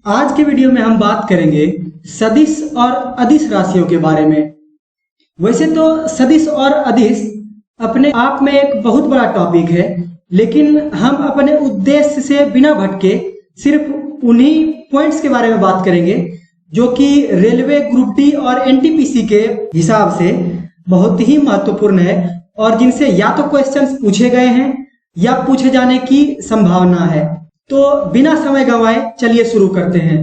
आज के वीडियो में हम बात करेंगे सदिश और अदिश राशियों के बारे में। वैसे तो सदिश और अदिश अपने आप में एक बहुत बड़ा टॉपिक है, लेकिन हम अपने उद्देश्य से बिना भटके सिर्फ उन्हीं पॉइंट्स के बारे में बात करेंगे जो कि रेलवे ग्रुप डी और एनटीपीसी के हिसाब से बहुत ही महत्वपूर्ण है और जिनसे या तो क्वेश्चंस पूछे गए हैं या पूछे जाने की संभावना है। तो बिना समय गंवाए चलिए शुरू करते हैं।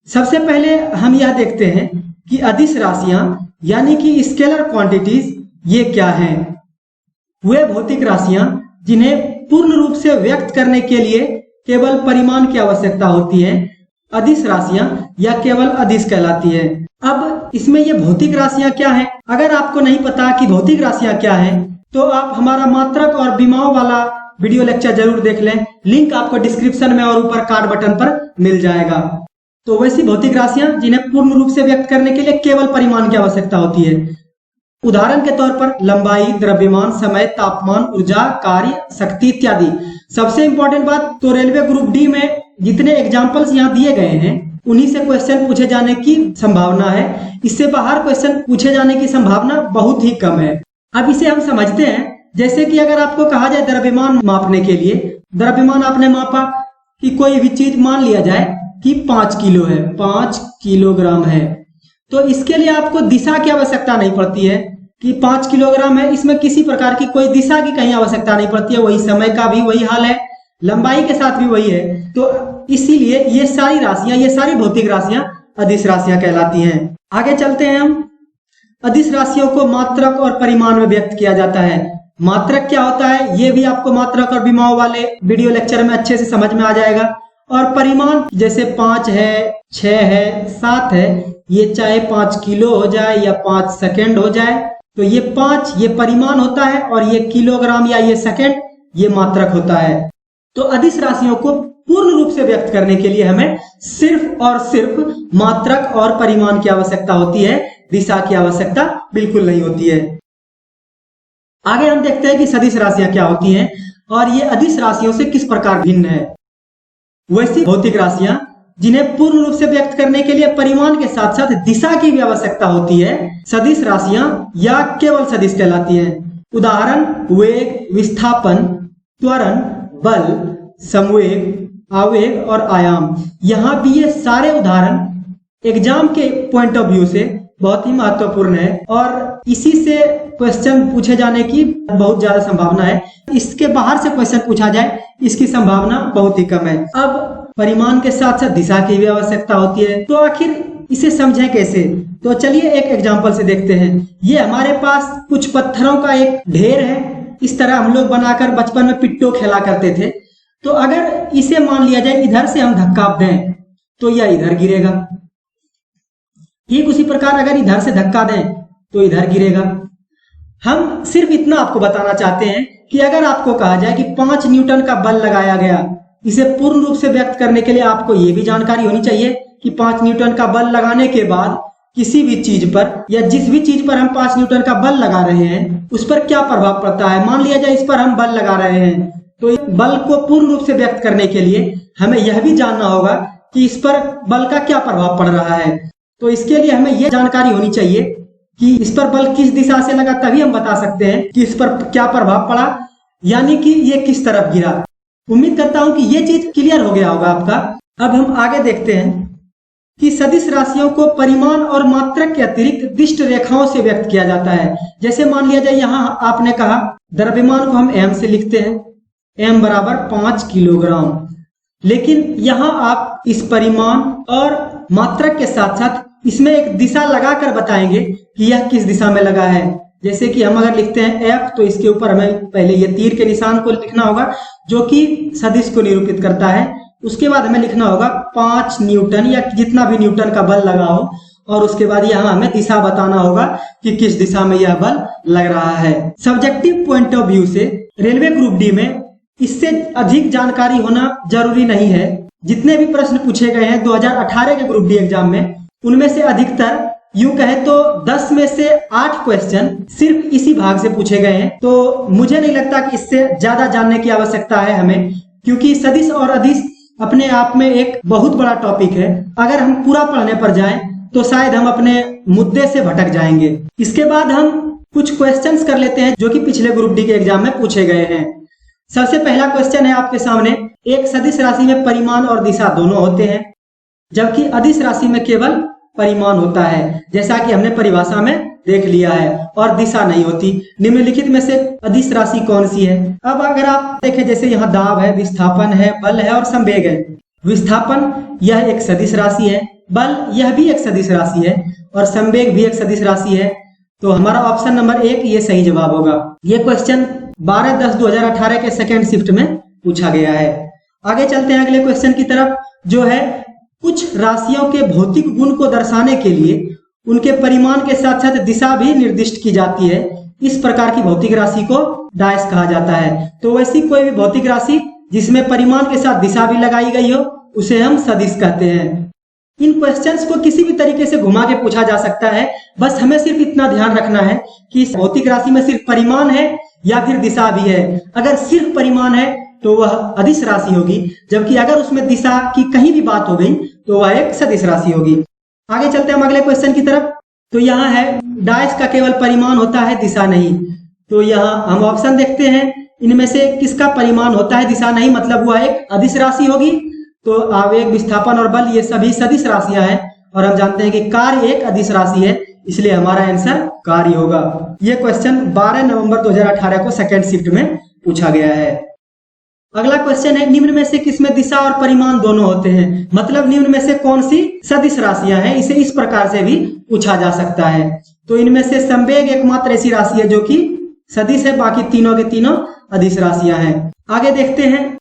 सबसे पहले हम यह देखते हैं कि अदिश राशियां यानी कि स्केलर क्वांटिटीज ये क्या हैं। वे भौतिक राशियां जिन्हें पूर्ण रूप से व्यक्त करने के लिए केवल परिमाण की आवश्यकता होती है, अदिश राशियां या केवल अदिश कहलाती है। अब इसमें ये भौतिक राशियां क्या हैं? अगर आपको नहीं पता कि भौतिक राशियां क्या हैं, तो आप हमारा मात्रक और विमाओं वाला वीडियो लेक्चर जरूर देख लें। लिंक आपको डिस्क्रिप्शन में और ऊपर कार्ड बटन पर मिल जाएगा। तो वैसी भौतिक राशियां जिन्हें पूर्ण रूप से व्यक्त करने के लिए केवल परिमाण की आवश्यकता होती है। उदाहरण के तौर पर लंबाई, द्रव्यमान, समय, तापमान, ऊर्जा, कार्य, शक्ति इत्यादि। सबसे इंपॉर्टेंट बात तो रेलवे ग्रुप डी में जितने एग्जाम्पल्स यहाँ दिए गए हैं उन्हीं से क्वेश्चन पूछे जाने की संभावना है। इससे बाहर क्वेश्चन पूछे जाने की संभावना बहुत ही कम है। अब इसे हम समझते हैं। जैसे कि अगर आपको कहा जाए द्रव्यमान मापने के लिए, द्रव्यमान आपने मापा कि कोई भी चीज मान लिया जाए कि 5 किलो है, 5 किलोग्राम है, तो इसके लिए आपको दिशा की आवश्यकता नहीं पड़ती है कि 5 किलोग्राम है। इसमें किसी प्रकार की कोई दिशा की कहीं आवश्यकता नहीं पड़ती है। वही समय का भी वही हाल है, लंबाई के साथ भी वही है। तो इसीलिए ये सारी राशियां, ये सारी भौतिक राशियां अदिश राशियां कहलाती हैं। आगे चलते हैं हम। अदिश राशियों को मात्रक और परिमाण में व्यक्त किया जाता है। मात्रक क्या होता है ये भी आपको मात्रक और विमाओं वाले वीडियो लेक्चर में अच्छे से समझ में आ जाएगा। और परिमाण जैसे 5 है, 6 है, 7 है, ये चाहे 5 किलो हो जाए या 5 सेकेंड हो जाए, तो ये 5 ये परिमाण होता है और ये किलोग्राम या ये सेकेंड ये मात्रक होता है। तो अदिश राशियों को पूर्ण रूप से व्यक्त करने के लिए हमें सिर्फ और सिर्फ मात्रक और परिमाण की आवश्यकता होती है, दिशा की आवश्यकता बिल्कुल नहीं होती है। आगे हम देखते हैं कि सदिश राशियां क्या होती हैं और ये अदिश राशियों से किस प्रकार भिन्न है। वैसी भौतिक राशियां जिन्हें पूर्ण रूप से व्यक्त करने के लिए परिमाण के साथ साथ दिशा की भी आवश्यकता होती है, सदिश राशियां या केवल सदिश कहलाती हैं। उदाहरण वेग, विस्थापन, त्वरण, बल, संवेग, आवेग और आयाम। यहाँ भी ये सारे उदाहरण एग्जाम के पॉइंट ऑफ व्यू से बहुत ही महत्वपूर्ण है और इसी से क्वेश्चन पूछे जाने की बहुत ज्यादा संभावना है। इसके बाहर से क्वेश्चन पूछा जाए इसकी संभावना बहुत ही कम है। अब परिमाण के साथ साथ दिशा की भी आवश्यकता होती है, तो आखिर इसे समझें कैसे? तो चलिए एक एग्जांपल से देखते हैं। ये हमारे पास कुछ पत्थरों का एक ढेर है। इस तरह हम लोग बनाकर बचपन में पिट्टो खेला करते थे। तो अगर इसे मान लिया जाए इधर से हम धक्का दें तो यह इधर गिरेगा। ठीक उसी प्रकार अगर इधर से धक्का दें तो इधर गिरेगा। हम सिर्फ इतना आपको बताना चाहते हैं कि अगर आपको कहा जाए कि 5 न्यूटन का बल लगाया गया, इसे पूर्ण रूप से व्यक्त करने के लिए आपको यह भी जानकारी होनी चाहिए कि 5 न्यूटन का बल लगाने के बाद किसी भी चीज पर या जिस भी चीज पर हम 5 न्यूटन का बल लगा रहे हैं उस पर क्या प्रभाव पड़ता है। मान लिया जाए इस पर हम बल लगा रहे हैं, तो इस बल को पूर्ण रूप से व्यक्त करने के लिए हमें यह भी जानना होगा कि इस पर बल का क्या प्रभाव पड़ रहा है। तो इसके लिए हमें यह जानकारी होनी चाहिए कि इस पर बल किस दिशा से लगा, तभी हम बता सकते हैं कि इस पर क्या प्रभाव पड़ा, यानी कि ये किस तरफ गिरा। उम्मीद करता हूं कि ये चीज क्लियर हो गया होगा आपका। अब हम आगे देखते हैं कि सदिश राशियों को परिमाण और मात्रक के अतिरिक्त दिष्ट रेखाओं से व्यक्त किया जाता है। जैसे मान लिया जाए यहाँ आपने कहा द्रव्यमान को हम m से लिखते हैं, m बराबर 5 किलोग्राम, लेकिन यहाँ आप इस परिमाण और मात्रक के साथ साथ इसमें एक दिशा लगाकर बताएंगे कि यह किस दिशा में लगा है। जैसे कि हम अगर लिखते हैं F तो इसके ऊपर हमें पहले ये तीर के निशान को लिखना होगा जो कि सदिश को निरूपित करता है। उसके बाद हमें लिखना होगा 5 न्यूटन या जितना भी न्यूटन का बल लगा हो, और उसके बाद यहाँ हमें दिशा बताना होगा कि किस दिशा में यह बल लग रहा है। सब्जेक्टिव पॉइंट ऑफ व्यू से रेलवे ग्रुप डी में इससे अधिक जानकारी होना जरूरी नहीं है। जितने भी प्रश्न पूछे गए हैं 2018 के ग्रुप डी एग्जाम में, उनमें से अधिकतर यूं कहे तो 10 में से 8 क्वेश्चन सिर्फ इसी भाग से पूछे गए हैं। तो मुझे नहीं लगता कि इससे ज्यादा जानने की आवश्यकता है हमें, क्योंकि सदिश और अदिश अपने आप में एक बहुत बड़ा टॉपिक है। अगर हम पूरा पढ़ने पर जाएं तो शायद हम अपने मुद्दे से भटक जाएंगे। इसके बाद हम कुछ क्वेश्चंस कर लेते हैं जो कि पिछले ग्रुप डी के एग्जाम में पूछे गए हैं। सबसे पहला क्वेश्चन है आपके सामने, एक सदिश राशि में परिमाण और दिशा दोनों होते हैं, जबकि अदिश राशि में केवल परिमाण होता है, जैसा कि हमने परिभाषा में देख लिया है, और दिशा नहीं होती। निम्नलिखित में से अदिश राशि कौन सी है? अब अगर आप देखें, जैसे यहाँ दाब है, विस्थापन है, बल है और संवेग है। विस्थापन यह एक सदिश राशि है, बल यह भी एक सदिश राशि है और संवेग भी एक सदिश राशि है। तो हमारा ऑप्शन नंबर 1 ये सही जवाब होगा। ये क्वेश्चन 12/10/2018 के सेकेंड शिफ्ट में पूछा गया है। आगे चलते हैं अगले क्वेश्चन की तरफ, जो है कुछ राशियों के भौतिक गुण को दर्शाने के लिए उनके परिमाण के साथ साथ दिशा भी निर्दिष्ट की जाती है। इस प्रकार की भौतिक राशि को डायस कहा जाता है। तो वैसी कोई भी भौतिक राशि जिसमें परिमाण के साथ दिशा भी लगाई गई हो उसे हम सदिश कहते हैं। इन क्वेश्चंस को किसी भी तरीके से घुमा के पूछा जा सकता है, बस हमें सिर्फ इतना ध्यान रखना है कि इस भौतिक राशि में सिर्फ परिमाण है या फिर दिशा भी है। अगर सिर्फ परिमाण है तो वह अदिश राशि होगी, जबकि अगर उसमें दिशा की कहीं भी बात हो गई तो वह एक सदिश राशि होगी। आगे चलते हैं हम अगले क्वेश्चन की तरफ। तो यहाँ है डायस का केवल परिमाण होता है, दिशा नहीं। तो यहाँ हम ऑप्शन देखते हैं, इनमें से किसका परिमाण होता है, दिशा नहीं, मतलब वह एक अदिश राशि होगी। तो आवेग, विस्थापन और बल ये सभी सदिश राशियां हैं, और हम जानते हैं कि कार्य एक अदिश राशि है, इसलिए हमारा आंसर कार्य होगा। ये क्वेश्चन 12 नवंबर 2018 को सेकेंड शिफ्ट में पूछा गया है। अगला क्वेश्चन है, निम्न में से किसमें दिशा और परिमाण दोनों होते हैं? मतलब निम्न में से कौन सी सदिश राशियां हैं? इसे इस प्रकार से भी पूछा जा सकता है। तो इनमें से संवेग एकमात्र ऐसी राशि है जो कि सदिश है, बाकी तीनों के तीनों अदिश राशियां हैं। आगे देखते हैं,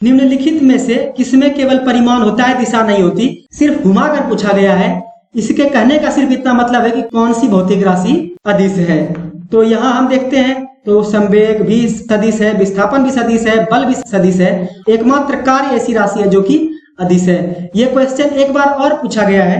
निम्नलिखित में से किसमें केवल परिमाण होता है, दिशा नहीं होती? सिर्फ घुमाकर पूछा गया है। इसके कहने का सिर्फ इतना मतलब है कि कौन सी भौतिक राशि अदिश है। तो यहाँ हम देखते हैं, तो संवेग भी सदिश है, विस्थापन भी सदिश है, बल भी सदिश है। एकमात्र कार्य ऐसी राशि है जो कि अदिश है। ये क्वेश्चन एक बार और पूछा गया है।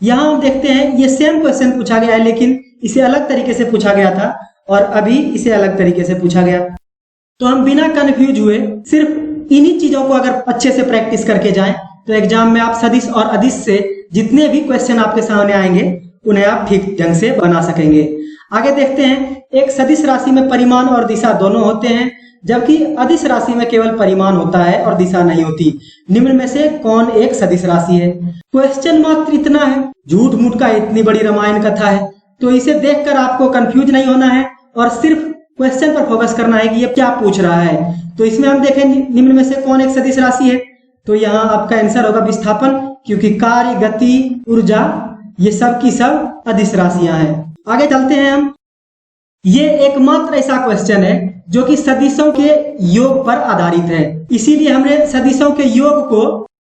यहाँ हम देखते हैं, ये सेम क्वेश्चन पूछा गया है, लेकिन इसे अलग तरीके से पूछा गया था और अभी इसे अलग तरीके से पूछा गया। तो हम बिना कंफ्यूज हुए सिर्फ इन्हीं चीजों को अगर अच्छे से प्रैक्टिस करके जाएं तो एग्जाम में आप सदिश और अदिश से जितने भी क्वेश्चन आपके सामने आएंगे उन्हें आप ठीक ढंग से बना सकेंगे। आगे देखते हैं, एक सदिश राशि में परिमाण और दिशा दोनों होते हैं, जबकि अदिश राशि में केवल परिमाण होता है और दिशा नहीं होती। निम्न में से कौन एक सदिश राशि है? क्वेश्चन मात्र इतना है, झूठ मूठ का इतनी बड़ी रामायण कथा है, तो इसे देखकर आपको कंफ्यूज नहीं होना है और सिर्फ क्वेश्चन पर फोकस करना है कि ये क्या पूछ रहा है। तो इसमें हम देखें, निम्न में से कौन एक सदिश राशि है? तो यहाँ आपका आंसर होगा विस्थापन, क्योंकि कार्य, गति, ऊर्जा ये सब की सब अदिश राशियां हैं। आगे चलते हैं हम। ये एकमात्र ऐसा क्वेश्चन है जो कि सदिशों के योग पर आधारित है, इसीलिए हमने सदिशों के योग को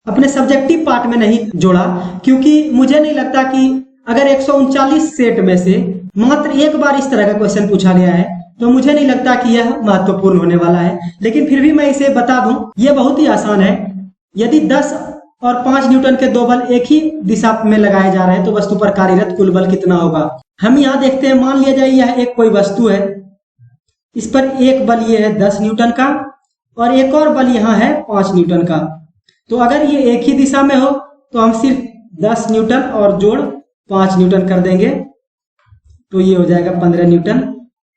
अपने सब्जेक्टिव पार्ट में नहीं जोड़ा, क्योंकि मुझे नहीं लगता कि अगर 139 सेट में से मात्र एक बार इस तरह का क्वेश्चन पूछा गया है तो मुझे नहीं लगता कि यह महत्वपूर्ण होने वाला है। लेकिन फिर भी मैं इसे बता दूं, यह बहुत ही आसान है। यदि 10 और 5 न्यूटन के दो बल एक ही दिशा में लगाए जा रहे हैं तो वस्तु पर कार्यरत कुल बल कितना होगा? हम यहाँ देखते हैं, मान लिया जाए यह एक कोई वस्तु है, इस पर एक बल ये है 10 न्यूटन का और एक और बल यहाँ है 5 न्यूटन का। तो अगर ये एक ही दिशा में हो तो हम सिर्फ 10 न्यूटन और जोड़ 5 न्यूटन कर देंगे, तो ये हो जाएगा 15 न्यूटन।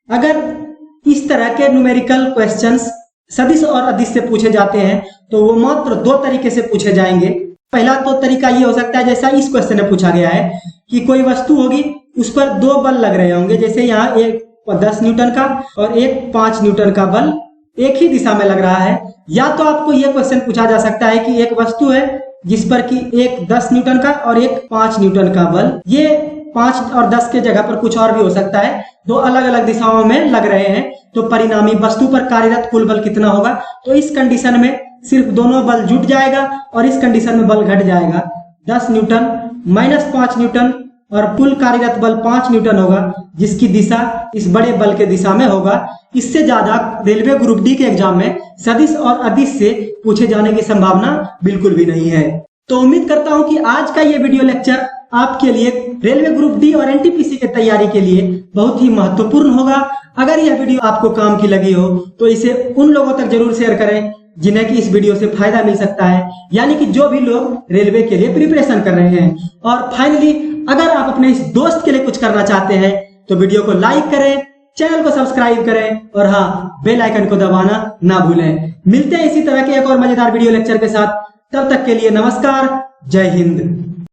अगर इस तरह के न्यूमेरिकल क्वेश्चंस सदिश और अदिश से पूछे जाते हैं तो वो मात्र दो तरीके से पूछे जाएंगे। पहला तो तरीका ये हो सकता है, जैसा इस क्वेश्चन में पूछा गया है कि कोई वस्तु होगी, उस पर दो बल लग रहे होंगे, जैसे यहाँ एक 10 न्यूटन का और एक 5 न्यूटन का बल एक ही दिशा में लग रहा है। या तो आपको यह क्वेश्चन पूछा जा सकता है कि एक वस्तु है जिस पर कि एक 10 न्यूटन का और एक 5 न्यूटन का बल, ये 5 और 10 के जगह पर कुछ और भी हो सकता है, दो अलग अलग दिशाओं में लग रहे हैं, तो परिणामी वस्तु पर कार्यरत कुल बल कितना होगा? तो इस कंडीशन में सिर्फ दोनों बल जुट जाएगा और इस कंडीशन में बल घट जाएगा। 10 न्यूटन माइनस 5 न्यूटन और कुल कार्यरत बल 5 न्यूटन होगा, जिसकी दिशा इस बड़े बल के दिशा में होगा। इससे ज्यादा रेलवे ग्रुप डी के एग्जाम में सदिश और अदिश से पूछे जाने की संभावना बिल्कुल भी नहीं है। तो उम्मीद करता हूं कि आज का ये वीडियो लेक्चर आपके लिए रेलवे ग्रुप डी और एनटीपीसी की तैयारी के लिए बहुत ही महत्वपूर्ण होगा। अगर यह वीडियो आपको काम की लगी हो तो इसे उन लोगों तक जरूर शेयर करें जिन्हें कि इस वीडियो से फायदा मिल सकता है, यानी कि जो भी लोग रेलवे के लिए प्रिपरेशन कर रहे हैं। और फाइनली अगर आप अपने इस दोस्त के लिए कुछ करना चाहते हैं तो वीडियो को लाइक करें, चैनल को सब्सक्राइब करें और हाँ, बेल आइकन को दबाना ना भूलें। मिलते हैं इसी तरह के एक और मजेदार वीडियो लेक्चर के साथ। तब तक के लिए नमस्कार, जय हिंद।